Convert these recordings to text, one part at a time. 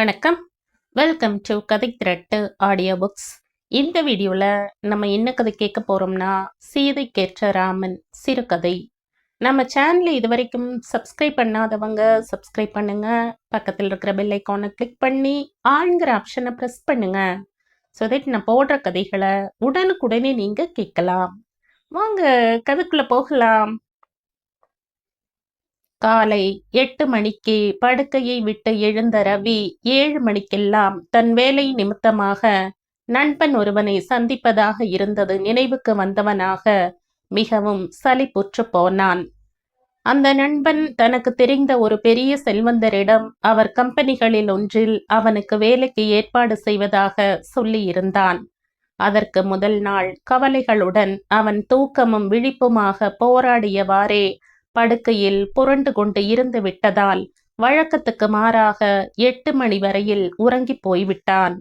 வணக்கம். Welcome to கதை திரட்டு audio books. இந்த வீடியோவில் நம்ம என்ன கதை கேட்க போகிறோம்னா, சீதைக்கேற்ற ராமன் சிறுகதை. நம்ம சேனலை இது வரைக்கும் சப்ஸ்கிரைப் பண்ணாதவங்க சப்ஸ்கிரைப் பண்ணுங்க. பக்கத்தில் இருக்கிற பெல் ஐக்கானை கிளிக் பண்ணி ஆளுங்கிற ஆப்ஷனை ப்ரெஸ் பண்ணுங்க. ஸோ தட் நான் போடுற கதைகளை உடனுக்குடனே நீங்கள் கேட்கலாம். வாங்க கதைக்குள்ளே போகலாம். காலை 8 மணிக்கு படுக்கையை விட்டு எழுந்த ரவி 7 மணிக்கெல்லாம் தன் வேலை நிமித்தமாக நண்பன் ஒருவனை சந்திப்பதாக இருந்தது நினைவுக்கு வந்தவனாக மிகவும் சலிப்புற்று போனான். அந்த நண்பன் தனக்கு தெரிந்த ஒரு பெரிய செல்வந்தரிடம் அவர் கம்பெனிகளில் ஒன்றில் அவனுக்கு வேலைக்கு ஏற்பாடு செய்வதாக சொல்லியிருந்தான். அதற்கு முதல் நாள் கவலைகளுடன் அவன் தூக்கமும் விழிப்புமாக போராடியவாறே படுக்கையில் புரண்டு கொண்டு இருந்து விட்டதால் வழக்கத்துக்கு மாறாக 8 மணி வரையில் உறங்கி போய்விட்டான்.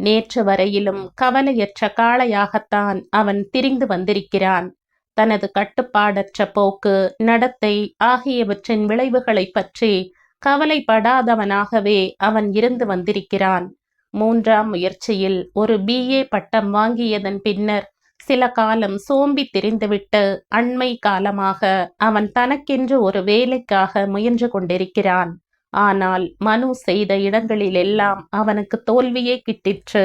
நேற்று வரையிலும் கவலையற்ற காளையாகத்தான் அவன் திரிந்து வந்திருக்கிறான். தனது கட்டுப்பாடற்ற போக்கு, நடத்தை ஆகியவற்றின் விளைவுகளை பற்றி கவலைப்படாதவனாகவே அவன் இருந்து வந்திருக்கிறான். 3ஆம் முயற்சியில் ஒரு BA பட்டம் வாங்கியதன் பின்னர் சில காலம் சோம்பி திரிந்துவிட்டு அண்மை காலமாக அவன் தனக்கென்று ஒரு வேலைக்காக முயன்று கொண்டிருக்கிறான். ஆனால் மனு செய்த இடங்களிலெல்லாம் அவனுக்கு தோல்வியே கிட்டிற்று.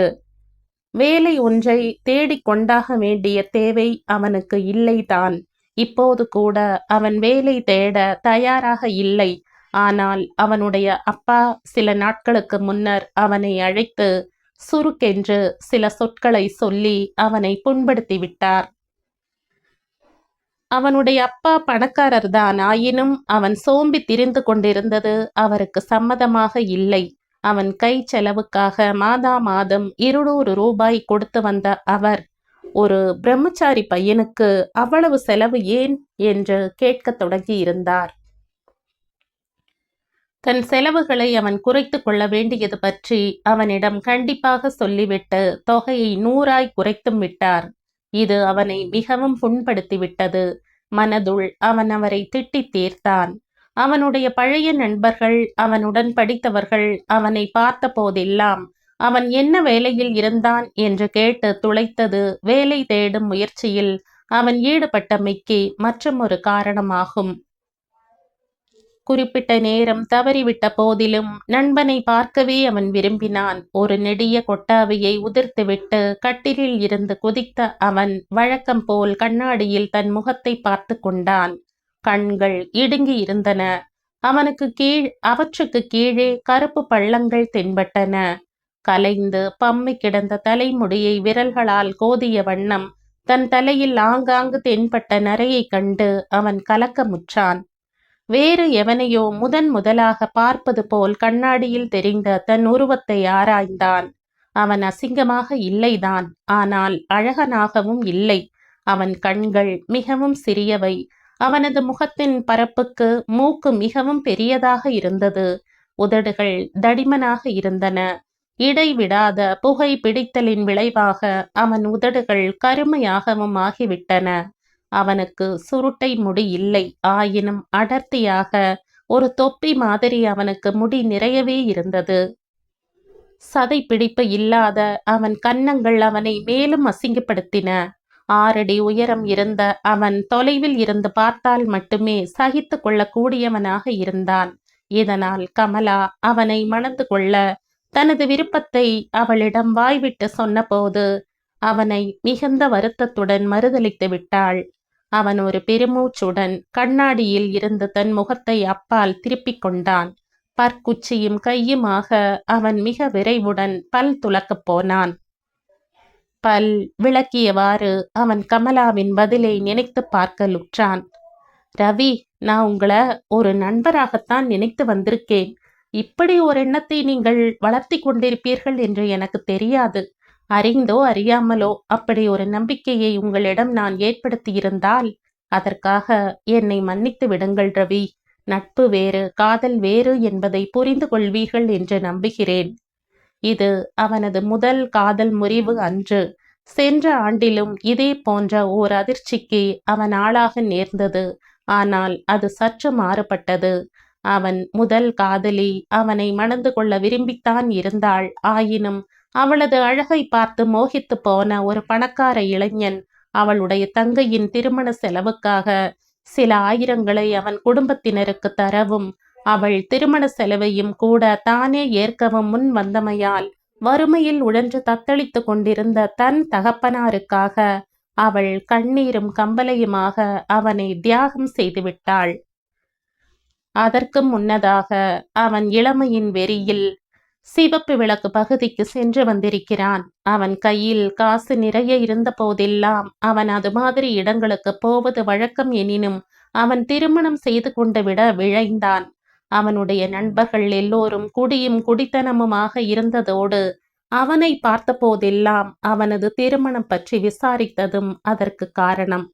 வேலை ஒன்றை தேடிக்கொண்டாக வேண்டிய தேவை அவனுக்கு இல்லைதான். இப்போது கூட அவன் வேலை தேட தயாராக இல்லை. ஆனால் அவனுடைய அப்பா சில நாட்களுக்கு முன்னர் அவனை அழைத்து சுருக்கென்று சில சொற்களை சொல்லி அவனை புண்படுத்தி விட்டார். அவனுடைய அப்பா பணக்காரர்தான், ஆயினும் அவன் சோம்பி திரிந்து கொண்டிருந்தது அவருக்கு சம்மதமாக இல்லை. அவன் கை செலவுக்காக மாதா மாதம் 200 ரூபாய் கொடுத்து வந்த அவர் ஒரு பிரம்மச்சாரி பையனுக்கு அவ்வளவு செலவு ஏன் என்று கேட்க தொடங்கி இருந்தார். தன் செலவுகளை அவன் குறைத்து கொள்ள வேண்டியது பற்றி அவனிடம் கண்டிப்பாக சொல்லிவிட்டு தொகையை 100 குறைத்தும் விட்டார். இது அவனை மிகவும் புண்படுத்திவிட்டது. மனதுள் அவன் அவரை திட்டி தீர்த்தான். அவனுடைய பழைய நண்பர்கள், அவனுடன் படித்தவர்கள் அவனை பார்த்த போதெல்லாம் அவன் என்ன வேலையில் இருந்தான் என்று கேட்டு துளைத்தது வேலை தேடும் முயற்சியில் அவன் ஈடுபட்டமைக்கு மற்றும் ஒரு காரணமாகும். குறிப்பிட்ட நேரம் தவறிவிட்ட போதிலும் நண்பனை பார்க்கவே அவன் விரும்பினான். ஒரு நெடிய கொட்டாவியை உதிர்த்துவிட்டு கட்டிலில் இருந்து குதித்த அவன் வழக்கம் போல் கண்ணாடியில் தன் முகத்தை பார்த்து கொண்டான். கண்கள் இடுங்கி இருந்தன. அவற்றுக்கு கீழே கருப்பு பள்ளங்கள் தென்பட்டன. கலைந்து பம்மி கிடந்த தலைமுடியை விரல்களால் கோதிய வண்ணம் தன் தலையில் ஆங்காங்கு தென்பட்ட நரையை கண்டு அவன் கலக்கமுற்றான். வேறு எவனையோ முதலாக பார்ப்பது போல் கண்ணாடியில் தெரிந்த தன் உருவத்தை ஆராய்ந்தான். அவன் அசிங்கமாக இல்லைதான், ஆனால் அழகனாகவும் இல்லை. அவன் கண்கள் மிகவும் சிறியவை. அவனது முகத்தின் பரப்புக்கு மூக்கு மிகவும் பெரியதாக இருந்தது. உதடுகள் தடிமனாக இருந்தன. இடைவிடாத புகை பிடித்தலின் விளைவாக அவன் உதடுகள் கருமையாகவும் ஆகிவிட்டன. அவனுக்கு சுருட்டை முடி இல்லை, ஆயினும் அடர்த்தியாக ஒரு தொப்பி மாதிரி அவனுக்கு முடி நிறையவே இருந்தது. சதை பிடிப்பு இல்லாத அவன் கன்னங்கள் அவனை மேலும் அசிங்கப்படுத்தின. 6 அடி உயரம் இருந்த அவன் தொலைவில் இருந்து பார்த்தால் மட்டுமே சகித்து கொள்ளக்கூடியவனாக இருந்தான். இதனால் கமலா அவனை மணந்து கொள்ள தனது விருப்பத்தை அவளிடம் வாய்விட்டு சொன்னபோது அவனை மிகுந்த வருத்தத்துடன் மறுதலித்து விட்டாள். அவன் ஒரு பெருமூச்சுடன் கண்ணாடியில் இருந்து தன் முகத்தை அப்பால் திருப்பிக் கொண்டான். பற்குச்சியும் கையுமாக அவன் மிக விரைவுடன் பல் துலக்கப் போனான். பல் விளக்கியவாறு அவன் கமலாவின் பதிலை நினைத்து பார்க்கலுற்றான். ரவி, நான் உங்களை ஒரு நண்பராகத்தான் நினைத்து வந்திருக்கேன். இப்படி ஒரு எண்ணத்தை நீங்கள் வளர்த்தி கொண்டிருப்பீர்கள் என்று எனக்கு தெரியாது. அறிந்தோ அறியாமலோ அப்படி ஒரு நம்பிக்கையை உங்களிடம் நான் ஏற்படுத்தியிருந்தால் அதற்காக என்னை மன்னித்து விடுங்கள் ரவி. நட்பு வேறு, காதல் வேறு என்பதை புரிந்து கொள்வீர்கள் என்று நம்புகிறேன். இது அவனது முதல் காதல் முறிவு அன்று. சென்ற ஆண்டிலும் இதே போன்ற ஓர் அதிர்ச்சிக்கு அவன் ஆளாக நேர்ந்தது. ஆனால் அது சற்று மாறுபட்டது. அவன் முதல் காதலி அவனை மணந்து கொள்ள விரும்பித்தான் இருந்தாள். ஆயினும் அவளது அழகை பார்த்து மோகித்து போன ஒரு பணக்கார இளைஞன் அவளுடைய தங்கையின் திருமண செலவுக்காக சில ஆயிரங்களை அவன் குடும்பத்தினருக்கு தரவும் அவள் திருமண செலவையும் கூட தானே ஏற்கவும் முன் வந்தமையால் வறுமையில் உழன்று தத்தளித்து கொண்டிருந்த தன் தகப்பனாருக்காக அவள் கண்ணீரும் கம்பலையுமாக அவனை தியாகம் செய்துவிட்டாள். அதற்கு முன்னதாக அவன் இளமையின் வெறியில் சிவப்பு விளக்கு பகுதிக்கு சென்று வந்திருக்கிறான். அவன் கையில் காசு நிறைய இருந்த போதெல்லாம் அவன் அது மாதிரி இடங்களுக்கு போவது வழக்கம். எனினும் அவன் திருமணம் செய்து கொண்டு விட விழைந்தான். அவனுடைய நண்பர்கள் எல்லோரும் குடியும் குடித்தனமுமாக இருந்ததோடு அவனை பார்த்த போதெல்லாம் அவனது திருமணம் பற்றி விசாரித்ததும் அதற்கு காரணம்.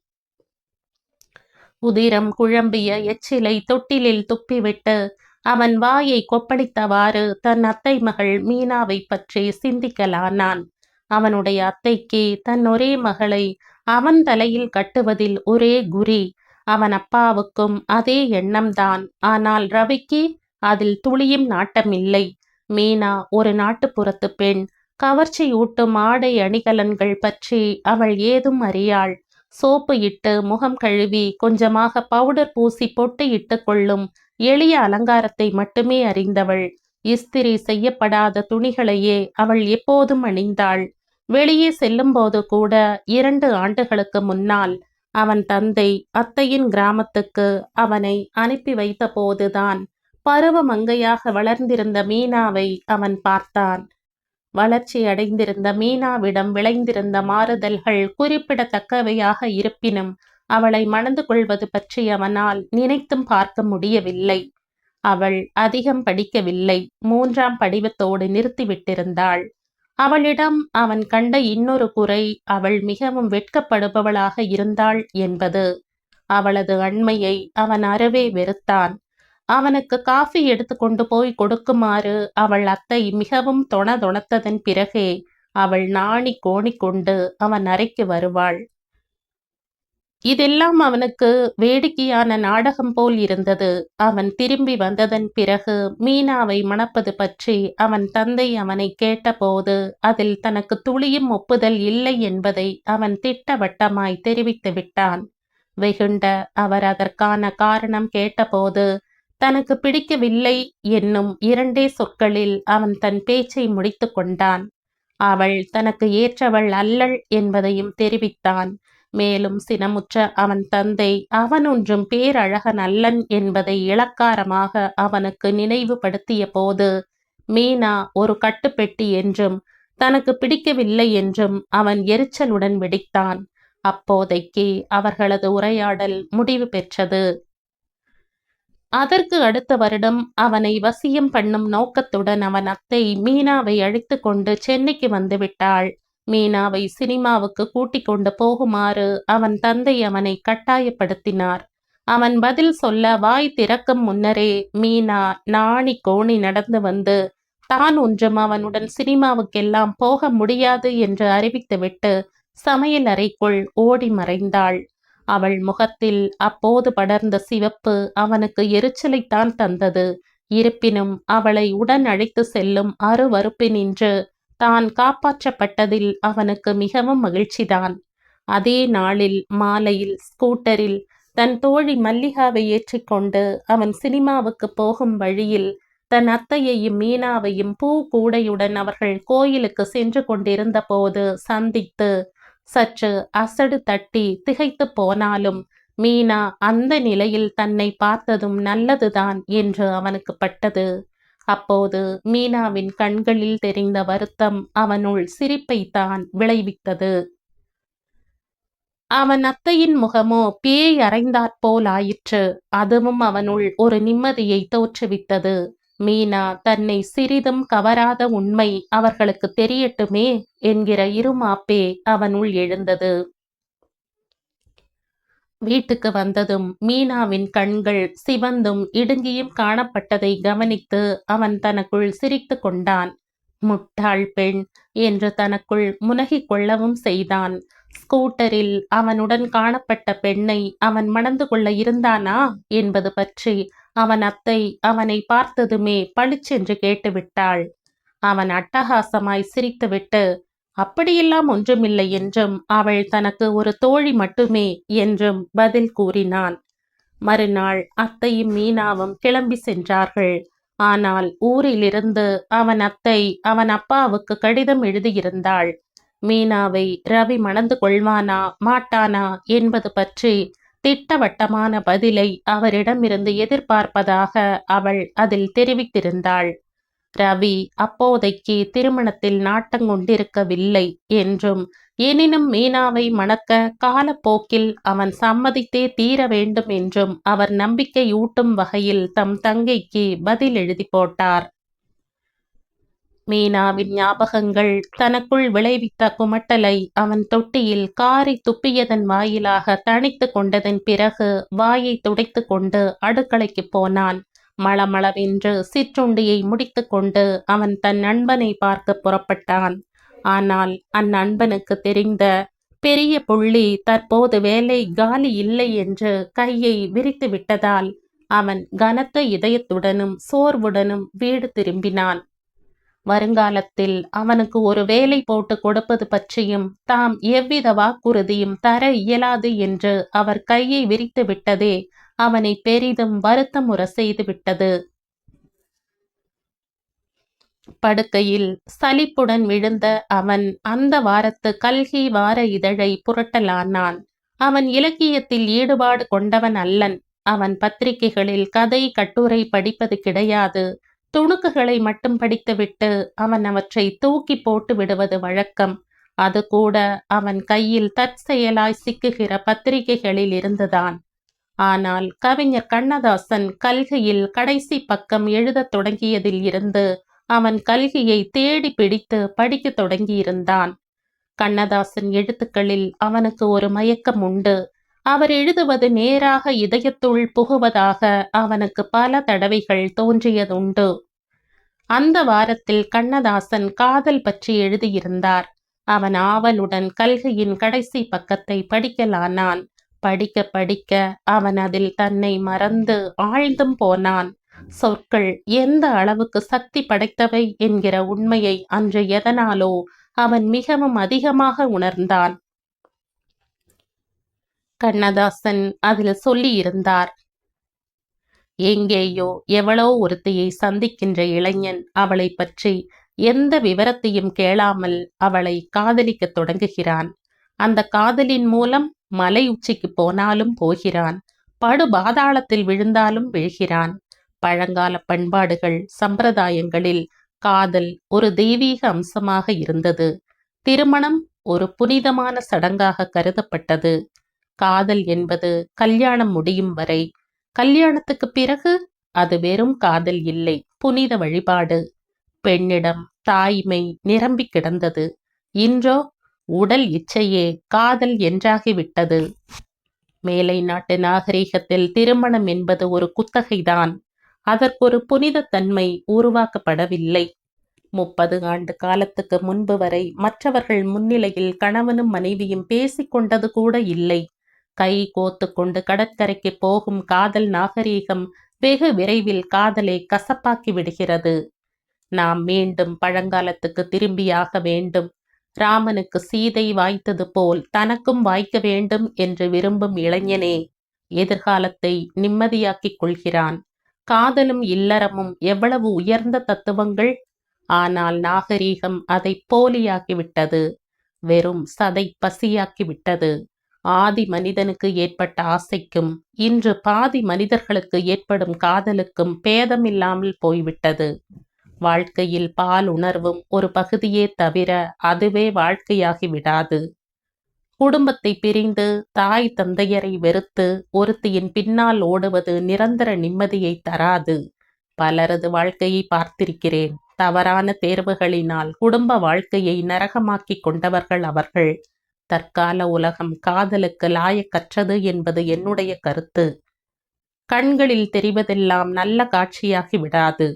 உதிரம் குழம்பிய எச்சிலை தொட்டிலில் துப்பிவிட்டு அவன் வாயை கொப்பளித்தவாறு தன் அத்தை மகள் மீனாவை பற்றி சிந்திக்கலானான். அவனுடைய அத்தைக்கு தன் ஒரே மகளை அவன் தலையில் கட்டுவதில் ஒரே குறி. அவன் அப்பாவுக்கும் அதே எண்ணம்தான். ஆனால் ரவிக்கு அதில் துளியும் நாட்டமில்லை. மீனா ஒரு நாட்டுப்புறத்து பெண். கவர்ச்சி ஊட்டும் ஆடை அணிகலன்கள் பற்றி அவள் ஏதும் அறியாள். சோப்பு இட்டு முகம் கழுவி கொஞ்சமாக பவுடர் பூசி பொட்டு இட்டு கொள்ளும் எளிய அலங்காரத்தை மட்டுமே அறிந்தவள். இஸ்திரி செய்யப்படாத துணிகளையே அவள் எப்போதும் அணிந்தாள். வெளியே செல்லும்போது கூட 2 ஆண்டுகளுக்கு முன்னால் அவன் தந்தை அத்தையின் கிராமத்துக்கு அவனை அனுப்பி வைத்த போதுதான் பருவ மங்கையாக வளர்ந்திருந்த மீனாவை அவன் பார்த்தான். வளர்ச்சி அடைந்திருந்த மீனாவிடம் விளைந்திருந்த மாறுதல்கள் குறிப்பிடத்தக்கவையாக இருப்பினும் அவளை மணந்து கொள்வது பற்றி அவனால் நினைத்தும் பார்க்க முடியவில்லை. அவள் அதிகம் படிக்கவில்லை. 3ஆம் படிவத்தோடு நிறுத்திவிட்டிருந்தாள். அவளிடம் அவன் கண்ட இன்னொரு குறை அவள் மிகவும் வெட்கப்படுபவளாக இருந்தாள் என்பது. அவளது அண்மையை அவன் அறவே வெறுத்தான். அவனுக்கு காஃபி எடுத்து கொண்டு போய் கொடுக்குமாறு அவள் அத்தை மிகவும் தொணதொணத்ததன் பிறகே அவள் நாணி கோணிக்கொண்டு அவன் அறைக்கு வருவாள். இதெல்லாம் அவனுக்கு வேடிக்கையான நாடகம் போல் இருந்தது. அவன் திரும்பி வந்ததன் பிறகு மீனாவை மணப்பது பற்றி அவன் தந்தை அவனை கேட்டபோது அதில் தனக்கு துளியும் ஒப்புதல் இல்லை என்பதை அவன் திட்டவட்டமாய் தெரிவித்து விட்டான். வெகுண்ட அவர் அதற்கான காரணம் கேட்டபோது தனக்கு பிடிக்கவில்லை என்னும் 2 சொற்களில் அவன் தன் பேச்சை முடித்து கொண்டான். அவள் தனக்கு ஏற்றவள் அல்லள் என்பதையும் தெரிவித்தான். மேலும் சினமுற்ற அவன் தந்தை அவன் ஒன்றும் பேரழகன் அல்லன் என்பதை இளக்காரமாக அவனுக்கு நினைவுபடுத்திய போது மீனா ஒரு கட்டுப்பெட்டி என்றும் தனக்கு பிடிக்கவில்லை என்றும் அவன் எரிச்சலுடன் வெடித்தான். அப்போதைக்கு அவர்களது உரையாடல் முடிவு பெற்றது. அதற்கு அடுத்த வருடம் அவனை வசியம் பண்ணும் நோக்கத்துடன் அவன் அத்தை மீனாவை அழைத்து கொண்டு சென்னைக்கு வந்துவிட்டாள். மீனாவை சினிமாவுக்கு கூட்டிக் கொண்டு போகுமாறு அவன் தந்தை அவனை கட்டாயப்படுத்தினார். அவன் பதில் சொல்ல வாய் திறக்கும் முன்னரே மீனா நாணி கோணி நடந்து வந்து தான் ஒன்றும் அவனுடன் சினிமாவுக்கெல்லாம் போக முடியாது என்று அறிவித்துவிட்டு சமையல் அறைக்குள் ஓடி மறைந்தாள். அவள் முகத்தில் அப்போது படர்ந்த சிவப்பு அவனுக்கு எரிச்சலைத்தான் தந்தது. இருப்பினும் அவளை உடன் அழைத்து செல்லும் அருவருப்பினின்று தான் காப்பாற்றப்பட்டதில் அவனுக்கு மிகவும் மகிழ்ச்சிதான். அதே நாளில் மாலையில் ஸ்கூட்டரில் தன் தோழி மல்லிகாவை ஏற்றிக்கொண்டு அவன் சினிமாவுக்கு போகும் வழியில் தன் அத்தையையும் மீனாவையும் பூ கூடையுடன் அவர்கள் கோயிலுக்கு சென்று கொண்டிருந்த போது சந்தித்து சற்று அசடு தட்டி திகைத்து போனாலும் மீனா அந்த நிலையில் தன்னை பார்த்ததும் நல்லதுதான் என்று அவனுக்கு பட்டது. அப்போது மீனாவின் கண்களில் தெரிந்த வருத்தம் அவனுள் சிரிப்பைத்தான் விளைவித்தது. அவன் அத்தையின் முகமோ பேய் அறைந்தாற்போல் ஆயிற்று. அதுவும் அவனுள் ஒரு நிம்மதியை தோற்றுவித்தது. மீனா தன்னை சிறிதும் கவராத உண்மை அவர்களுக்கு தெரியட்டுமே என்கிற இருமாப்பே அவனுள் எழுந்தது. வீட்டுக்கு வந்ததும் மீனாவின் கண்கள் சிவந்தும் இடுங்கியும் காணப்பட்டதை கவனித்து அவன் தனக்குள் சிரித்து கொண்டான். முட்டாள் பெண் என்று தனக்குள் முனகிக் கொள்ளவும் செய்தான். ஸ்கூட்டரில் அவனுடன் காணப்பட்ட பெண்ணை அவன் மணந்து கொள்ள இருந்தானா என்பது பற்றி அவன் அத்தை அவனை பார்த்ததுமே பளிச்சென்று கேட்டுவிட்டாள். அவன் அட்டகாசமாய் சிரித்துவிட்டு, அப்படியெல்லாம் ஒன்றுமில்லை என்றும் அவள் தனக்கு ஒரு தோழி மட்டுமே என்றும் பதில் கூறினான். மறுநாள் அத்தையும் மீனாவும் கிளம்பி சென்றார்கள். ஆனால் ஊரிலிருந்து அவன் அத்தை அவன் அப்பாவுக்கு கடிதம் எழுதியிருந்தாள். மீனாவை ரவி மணந்து கொள்வானா மாட்டானா என்பது பற்றி திட்டவட்டமான பதிலை அவரிடமிருந்து எதிர்பார்ப்பதாக அவள் அதில் தெரிவித்திருந்தாள். ரவி அப்போதைக்கு திருமணத்தில் நாட்டங்கொண்டிருக்கவில்லை என்றும், எனினும் மீனாவை மணக்க காலப்போக்கில் அவன் சம்மதித்தே தீர வேண்டும் என்றும் அவர் நம்பிக்கையூட்டும் வகையில் தம் தங்கைக்கு பதில் எழுதி போட்டார். மீனாவின் ஞாபகங்கள் தனக்குள் விளைவித்த குமட்டலை அவன் தொட்டியில் காரி துப்பியதன் வாயிலாக தணித்து கொண்டதன் பிறகு வாயை துடைத்து கொண்டு அடுக்கலைக்கு போனான். மளமளவென்று சிற்றுண்டியை முடித்து கொண்டு அவன் தன் நண்பனை பார்க்க புறப்பட்டான். ஆனால் அந்நண்பனுக்கு தெரிந்த பெரிய புள்ளி தற்போது வேலை காலி இல்லை என்று கையை விரித்து விட்டதால் அவன் கனத்த இதயத்துடனும் சோர்வுடனும் வீடு திரும்பினான். வருங்காலத்தில் அவனுக்கு ஒரு வேலை போட்டு கொடுப்பது பற்றியும் தாம் எவ்வித வாக்குறுதியும் தர இயலாது என்று அவர் கையை விரித்து விட்டதே அவனை பெரிதும் வருத்தமுற செய்துவிட்டது. படுக்கையில் சலிப்புடன் விழுந்த அவன் அந்த வாரத்து கல்கி வார இதழை புரட்டலானான். அவன் இலக்கியத்தில் ஈடுபாடு கொண்டவன் அல்லன். அவன் பத்திரிகைகளில் கதை கட்டுரை படிப்பது கிடையாது. துணுக்குகளை மட்டும் படித்துவிட்டு அவன் அவற்றை தூக்கி போட்டு விடுவது வழக்கம். அது கூட அவன் கையில் தற்செயலாய் சிக்குகிற பத்திரிகைகளில் இருந்துதான். ஆனால் கவிஞர் கண்ணதாசன் கல்கியில் கடைசி பக்கம் எழுதத் தொடங்கியதில் இருந்து அவன் கல்கியை தேடி பிடித்து படிக்கத் தொடங்கியிருந்தான். கண்ணதாசன் எழுத்துக்களில் அவனுக்கு ஒரு மயக்கம் உண்டு. அவர் எழுதுவது நேராக இதயத்துள் புகுவதாக அவனுக்கு பல தடவைகள் தோன்றியதுண்டு. அந்த வாரத்தில் கண்ணதாசன் காதல் பற்றி எழுதியிருந்தார். அவன் ஆவலுடன் கல்கியின் கடைசி பக்கத்தை படிக்கலானான். படிக்க படிக்க அவன் அதில் தன்னை மறந்து ஆழ்ந்தும் போனான். சொற்கள் எந்த அளவுக்கு சக்தி படைத்தவை என்கிற உண்மையை அன்று எதனாலோ அவன் மிகவும் அதிகமாக உணர்ந்தான். கண்ணதாசன் அதில் சொல்லியிருந்தார், எங்கேயோ எவளோ ஒருத்தியை சந்திக்கின்ற இளைஞன் அவளை பற்றி எந்த விவரத்தையும் கேளாமல் அவளை காதலிக்க தொடங்குகிறான். அந்த காதலின் மூலம் மலை உச்சிக்கு போனாலும் போகிறான், படு பாதாளத்தில் விழுந்தாலும் விழுகிறான். பழங்கால பண்பாடுகள் சம்பிரதாயங்களில் காதல் ஒரு தெய்வீக அம்சமாக இருந்தது. திருமணம் ஒரு புனிதமான சடங்காக கருதப்பட்டது. காதல் என்பது கல்யாணம் முடியும் வரை. கல்யாணத்துக்கு பிறகு அது வெறும் காதல் இல்லை, புனித வழிபாடு. பெண்ணிடம் தாய்மை நிரம்பி கிடந்தது. இன்றோ உடல் இச்சையே காதல் என்றாகிவிட்டது. மேலை நாட்டு நாகரிகத்தில் திருமணம் என்பது ஒரு குத்தகைதான். அதற்கொரு புனித தன்மை உருவாக்கப்படவில்லை. 30 ஆண்டு காலத்துக்கு முன்பு வரை மற்றவர்கள் முன்னிலையில் கணவனும் மனைவியும் பேசிக்கொண்டது கூட இல்லை. கை கோத்து கொண்டு கடற்கரைக்கு போகும் காதல் நாகரீகம் வெகு விரைவில் காதலை கசப்பாக்கி விடுகிறது. நாம் மீண்டும் பழங்காலத்துக்கு திரும்பியாக வேண்டும். ராமனுக்கு சீதை வாய்த்தது போல் தனக்கும் வாய்க்க வேண்டும் என்று விரும்பும் இளைஞனே எதிர்காலத்தை நிம்மதியாக்கிக் கொள்கிறான். காதலும் இல்லறமும் எவ்வளவு உயர்ந்த தத்துவங்கள்! ஆனால் நாகரீகம் அதை போலியாக்கிவிட்டது, வெறும் சதை பசியாக்கிவிட்டது. ஆதி மனிதனுக்கு ஏற்பட்ட ஆசைக்கும் இன்று பாதி மனிதர்களுக்கு ஏற்படும் காதலுக்கும் பேதமில்லாமல் போய்விட்டது. வாழ்க்கையில் பால் உணர்வும் ஒரு பகுதியே தவிர அதுவே வாழ்க்கையாகி விடாது. குடும்பத்தை பிரிந்து தாய் தந்தையரை வெறுத்து ஒருத்தியின் பின்னால் ஓடுவது நிரந்தர நிம்மதியை தராது. பலரது வாழ்க்கையை பார்த்திருக்கிறேன். தவறான தேர்வுகளினால் குடும்ப வாழ்க்கையை நரகமாக்கி கொண்டவர்கள் அவர்கள். தற்கால உலகம் காதலுக்கு லாயக்கற்றது என்பது என்னுடைய கருத்து. கண்களில் தெரிவதெல்லாம் நல்ல காட்சியாகி விடாது.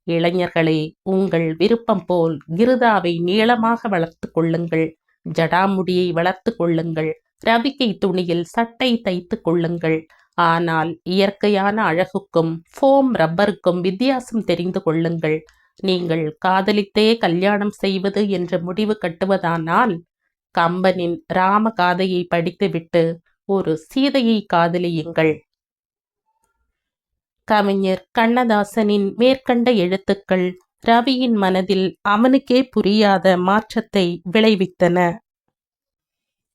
இளைஞர்களே, உங்கள் விருப்பம் போல் கிருதாவை நீளமாக வளர்த்து கொள்ளுங்கள், ஜடாமுடியை வளர்த்து கொள்ளுங்கள், ரவிக்கை துணியில் சட்டை தைத்து கொள்ளுங்கள். ஆனால் இயற்கையான அழகுக்கும் ஃபோம் ரப்பருக்கும் வித்தியாசம் தெரிந்து கொள்ளுங்கள். நீங்கள் காதலித்தே கல்யாணம் செய்வது என்ற முடிவு கட்டுவதானால் கம்பனின் ராம காதையை படித்துவிட்டு ஒரு சீதையை காதலியுங்கள். கவிஞர் கண்ணதாசனின் மேற்கண்ட எழுத்துக்கள் ரவியின் மனதில் அவனுக்கே புரியாத மாற்றத்தை விளைவித்தன.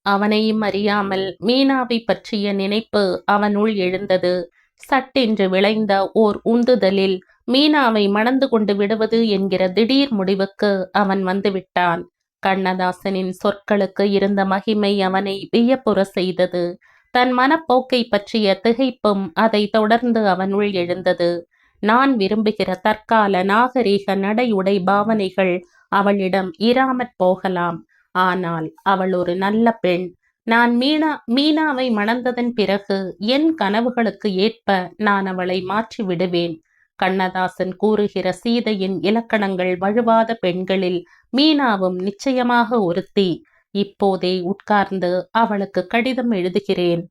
அவனையும் அறியாமல் மீனாவை பற்றிய நினைப்பு அவனுள் எழுந்தது. சட்டென்று விளைந்த ஓர் உந்துதலில் மீனாவை மணந்து கொண்டு விடுவது என்கிற திடீர் முடிவுக்கு அவன் வந்துவிட்டான். கண்ணதாசனின் சொற்களுக்கு இருந்த மகிமை அவனை வியப்புற செய்தது. தன் மனப்போக்கை பற்றிய திகைப்பும் அதை தொடர்ந்து அவனுள் எழுந்தது. நான் விரும்புகிற தற்கால நாகரீக நடை உடை பாவனைகள் அவளிடம் இராமற் போகலாம். ஆனால் அவள் ஒரு நல்ல பெண். நான் மீனாவை மணந்ததன் பிறகு என் கனவுகளுக்கு ஏற்ப நான் அவளை மாற்றி விடுவேன். கண்ணதாசன் கூறுகிற சீதையின் இலக்கணங்கள் வழுவாத பெண்களில் மீனாவும் நிச்சயமாக ஒருத்தி. இப்போதே உட்கார்ந்து அவளுக்கு கடிதம் எழுதுகிறேன்.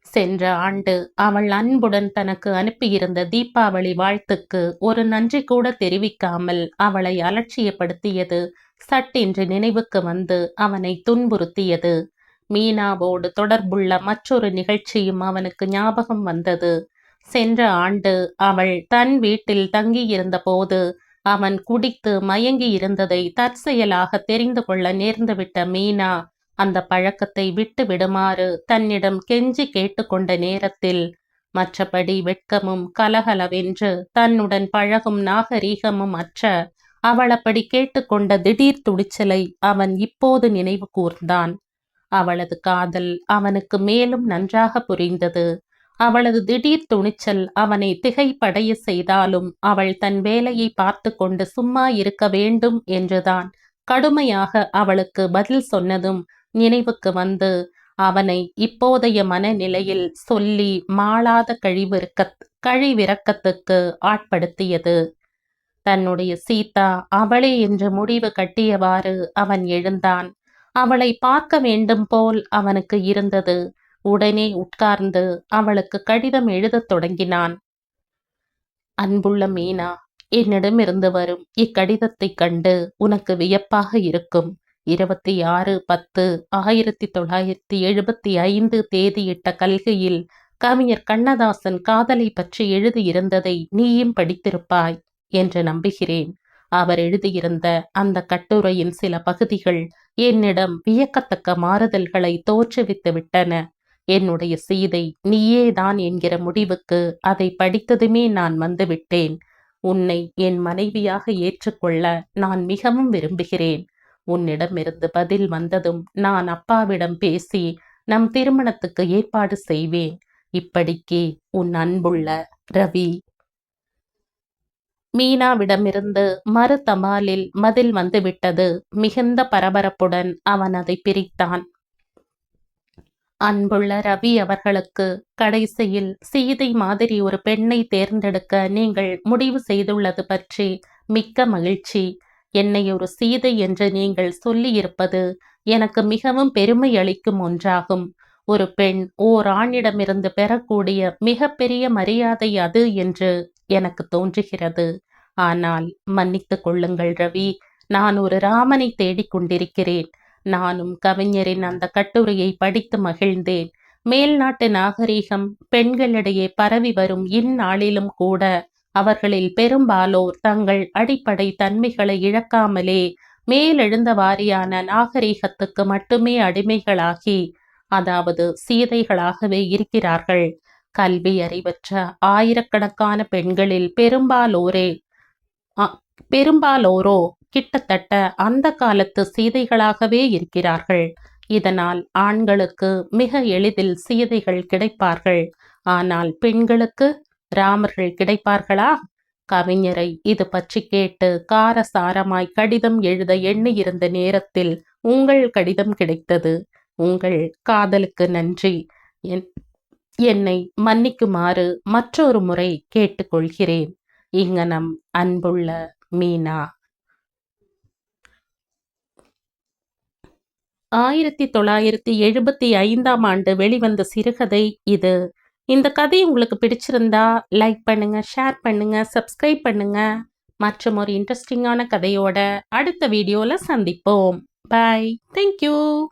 சென்ற ஆண்டு அவள் அன்புடன் தனக்கு அனுப்பியிருந்த தீபாவளி வாழ்த்துக்கு ஒரு நன்றி கூட தெரிவிக்காமல் அவளை அலட்சியப்படுத்தியது சட்டென்று நினைவுக்கு வந்து அவனை துன்புறுத்தியது. மீனாவோடு தொடர்புள்ள மற்றொரு நிகழ்ச்சியும் அவனுக்கு ஞாபகம் வந்தது. சென்ற ஆண்டு அவள் தன் வீட்டில் தங்கியிருந்த போது அவன் குடித்து மயங்கி இருந்ததை தற்செயலாக தெரிந்து கொள்ள நேர்ந்துவிட்ட மீனா அந்த பழக்கத்தை விட்டு விடுமாறு தன்னிடம் கெஞ்சி கேட்டுக்கொண்ட நேரத்தில் மற்றபடி வெட்கமும் கலகலவென்று தன்னுடன் பழகும் நாகரீகமும் அற்ற அவள் அப்படி கேட்டுக்கொண்ட திடீர் துணிச்சலை அவன் இப்போது நினைவு கூர்ந்தான். அவளது காதல் அவனுக்கு மேலும் நன்றாக புரிந்தது. அவளது திடீர் துணிச்சல் அவனை திகைப்படைய செய்தாலும் அவள் தன் வேலையை பார்த்து கொண்டு சும்மா இருக்க வேண்டும் என்றுதான் கடுமையாக அவளுக்கு பதில் சொன்னதும் நினைவுக்கு வந்து அவனை இப்போதைய மனநிலையில் சொல்லி மாளாத கழிவிறக்கத்துக்கு ஆட்படுத்தியது. தன்னுடைய சீதா அவளே என்று முடிவு கட்டியவாறு அவன் எழுந்தான். அவளை பார்க்க வேண்டும் போல் அவனுக்கு இருந்தது. உடனே உட்கார்ந்து அவளுக்கு கடிதம் எழுதத் தொடங்கினான். அன்புள்ள மீனா, என்னிடமிருந்து வரும் இக்கடிதத்தைக் கண்டு உனக்கு வியப்பாக இருக்கும். 26/10/1975 தேதியிட்ட கல்கையில் கவிஞர் கண்ணதாசன் காதலை பற்றி எழுதியிருந்ததை நீயும் படித்திருப்பாய் என்று நம்புகிறேன். அவர் எழுதியிருந்த அந்த கட்டுரையின் சில பகுதிகள் என்னிடம் வியக்கத்தக்க மாறுதல்களை தோற்றுவித்து விட்டன. என்னுடைய சீதை நீயேதான் என்கிற முடிவுக்கு அதை படித்ததுமே நான் வந்துவிட்டேன். உன்னை என் மனைவியாக ஏற்றுக்கொள்ள நான் மிகவும் விரும்புகிறேன். உன்னிடமிருந்து பதில் வந்ததும் நான் அப்பாவிடம் பேசி நம் திருமணத்துக்கு ஏற்பாடு செய்வேன். இப்படிக்கே உன் அன்புள்ள ரவி. மீனாவிடமிருந்து மறு தபாலில் பதில் வந்துவிட்டது. மிகுந்த பரபரப்புடன் அவன் அதை பிரித்தான். அன்புள்ள ரவி அவர்களுக்கு, கடைசியில் சீதை மாதிரி ஒரு பெண்ணை தேர்ந்தெடுக்க நீங்கள் முடிவு செய்துள்ளது பற்றி மிக்க மகிழ்ச்சி. என்னை ஒரு சீதை என்று நீங்கள் சொல்லியிருப்பது எனக்கு மிகவும் பெருமை அளிக்கும் ஒன்றாகும். ஒரு பெண் ஓர் ஆணிடமிருந்து பெறக்கூடிய மிகப்பெரிய மரியாதை அது என்று எனக்கு தோன்றுகிறது. ஆனால் மன்னித்து கொள்ளுங்கள் ரவி, நான் ஒரு ராமனை தேடிக்கொண்டிருக்கிறேன். நானும் கவிஞரின் அந்த கட்டுரையை படித்து மகிழ்ந்தேன். மேல்நாட்டு நாகரீகம் பெண்களிடையே பரவி வரும் இந்நாளிலும் கூட அவர்களில் பெரும்பாலோர் தங்கள் அடிப்படை தன்மைகளை இழக்காமலே மேலெழுந்த வாரியான நாகரீகத்துக்கு மட்டுமே அடிமைகளாகி, அதாவது சீதைகளாகவே இருக்கிறார்கள். கல்வி அறிவற்ற ஆயிரக்கணக்கான பெண்களில் பெரும்பாலோரோ கிட்டத்தட்ட அந்த காலத்து சீதைகளாகவே இருக்கிறார்கள். இதனால் ஆண்களுக்கு மிக எளிதில் சீதைகள் கிடைப்பார்கள். ஆனால் பெண்களுக்கு ராமர்கள் கிடைப்பார்களா? கவிஞரை இது பற்றி கேட்டு காரசாரமாய் கடிதம் எழுத எண்ணியிருந்த நேரத்தில் உங்கள் கடிதம் கிடைத்தது. உங்கள் காதலுக்கு நன்றி. என்னை மன்னிக்குமாறு மற்றொரு முறை கேட்டுக்கொள்கிறேன். இங்ஙனம் அன்புள்ள மீனா. 1975ஆம் ஆண்டு வெளிவந்த சிறுகதை இது. இந்த கதை உங்களுக்கு பிடிச்சிருந்தா லைக் பண்ணுங்க, ஷேர் பண்ணுங்க, சப்ஸ்கிரைப் பண்ணுங்க. மற்றும் ஒரு இன்ட்ரெஸ்டிங்கான கதையோட அடுத்த வீடியோல சந்திப்போம். பை. தேங்க்யூ.